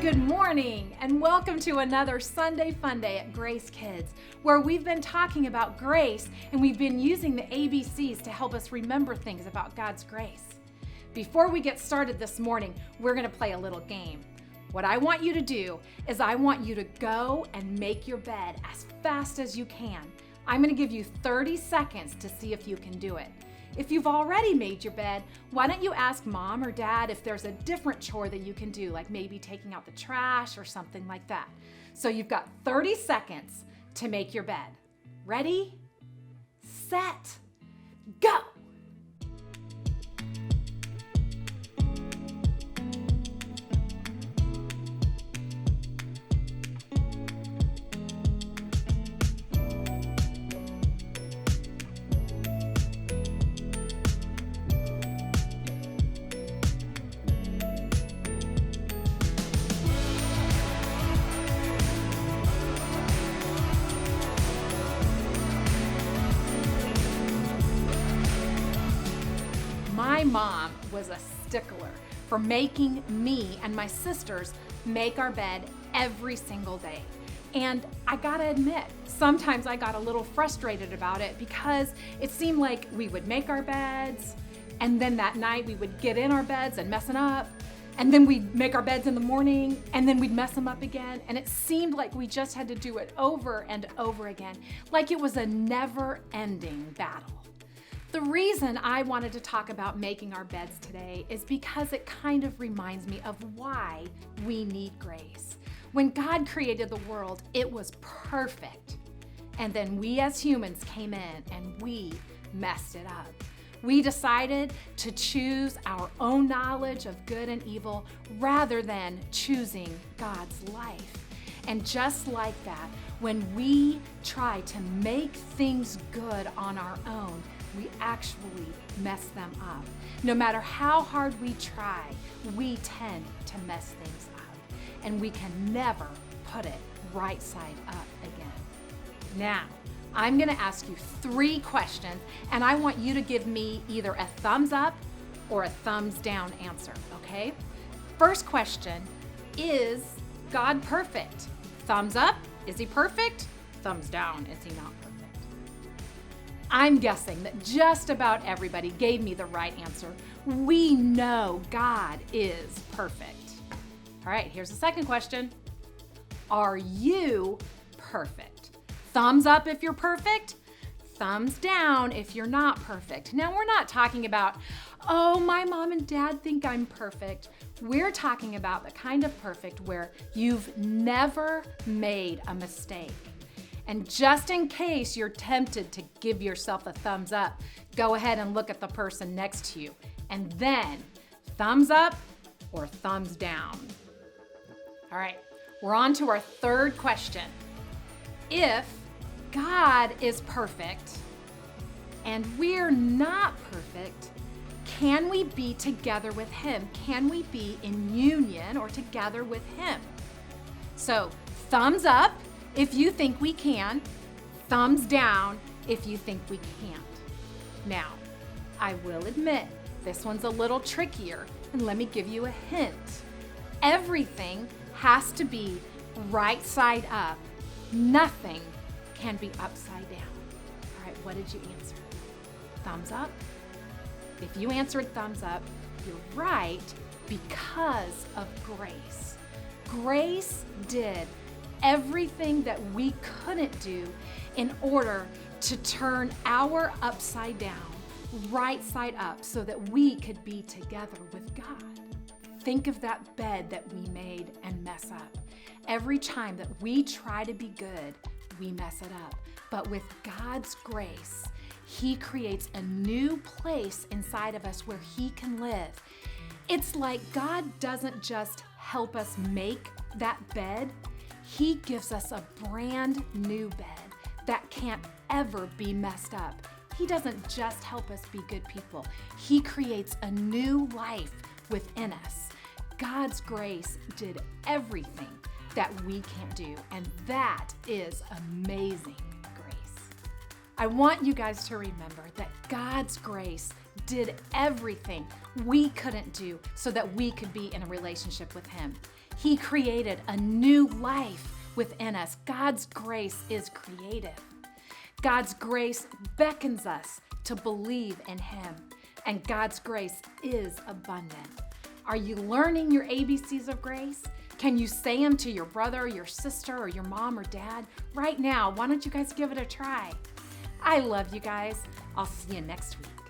Good morning, and welcome to another Sunday Fun Day at Grace Kids, where we've been talking about grace and we've been using the ABCs to help us remember things about God's grace. Before we get started this morning, we're going to play a little game. What I want you to do is I want you to go and make your bed as fast as you can. I'm going to give you 30 seconds to see if you can do it. If you've already made your bed, why don't you ask mom or dad if there's a different chore that you can do, like maybe taking out the trash or something like that. So you've got 30 seconds to make your bed. Ready, set, go! My mom was a stickler for making me and my sisters make our bed every single day. And I gotta admit, sometimes I got a little frustrated about it because it seemed like we would make our beds, and then that night we would get in our beds and mess them up, and then we'd make our beds in the morning, and then we'd mess them up again, and it seemed like we just had to do it over and over again, like it was a never-ending battle. The reason I wanted to talk about making our beds today is because it kind of reminds me of why we need grace. When God created the world, it was perfect. And then we as humans came in and we messed it up. We decided to choose our own knowledge of good and evil rather than choosing God's life. And just like that, when we try to make things good on our own, we actually mess them up. No matter how hard we try, we tend to mess things up, and we can never put it right side up again. Now, I'm gonna ask you 3 questions, and I want you to give me either a thumbs up or a thumbs down answer, okay? First question, is God perfect? Thumbs up, is he perfect? Thumbs down, is he not perfect? I'm guessing that just about everybody gave me the right answer. We know God is perfect. All right, here's the second question. Are you perfect? Thumbs up if you're perfect, thumbs down if you're not perfect. Now, we're not talking about, oh, my mom and dad think I'm perfect. We're talking about the kind of perfect where you've never made a mistake. And just in case you're tempted to give yourself a thumbs up, go ahead and look at the person next to you. And then thumbs up or thumbs down. All right, we're on to our third question. If God is perfect and we're not perfect, can we be together with him? Can we be in union or together with him? So thumbs up if you think we can, thumbs down if you think we can't. Now, I will admit, this one's a little trickier, and let me give you a hint. Everything has to be right side up. Nothing can be upside down. All right, what did you answer? Thumbs up? If you answered thumbs up, you're right because of grace. Grace did everything that we couldn't do in order to turn our upside down, right side up, so that we could be together with God. Think of that bed that we made and mess up. Every time that we try to be good, we mess it up. But with God's grace, he creates a new place inside of us where he can live. It's like God doesn't just help us make that bed, he gives us a brand new bed that can't ever be messed up. He doesn't just help us be good people. He creates a new life within us. God's grace did everything that we can't do, and that is amazing grace. I want you guys to remember that God's grace did everything we couldn't do so that we could be in a relationship with Him. He created a new life within us. God's grace is creative. God's grace beckons us to believe in Him, and God's grace is abundant. Are you learning your ABCs of grace? Can you say them to your brother, or your sister, or your mom or dad right now? Why don't you guys give it a try? I love you guys. I'll see you next week.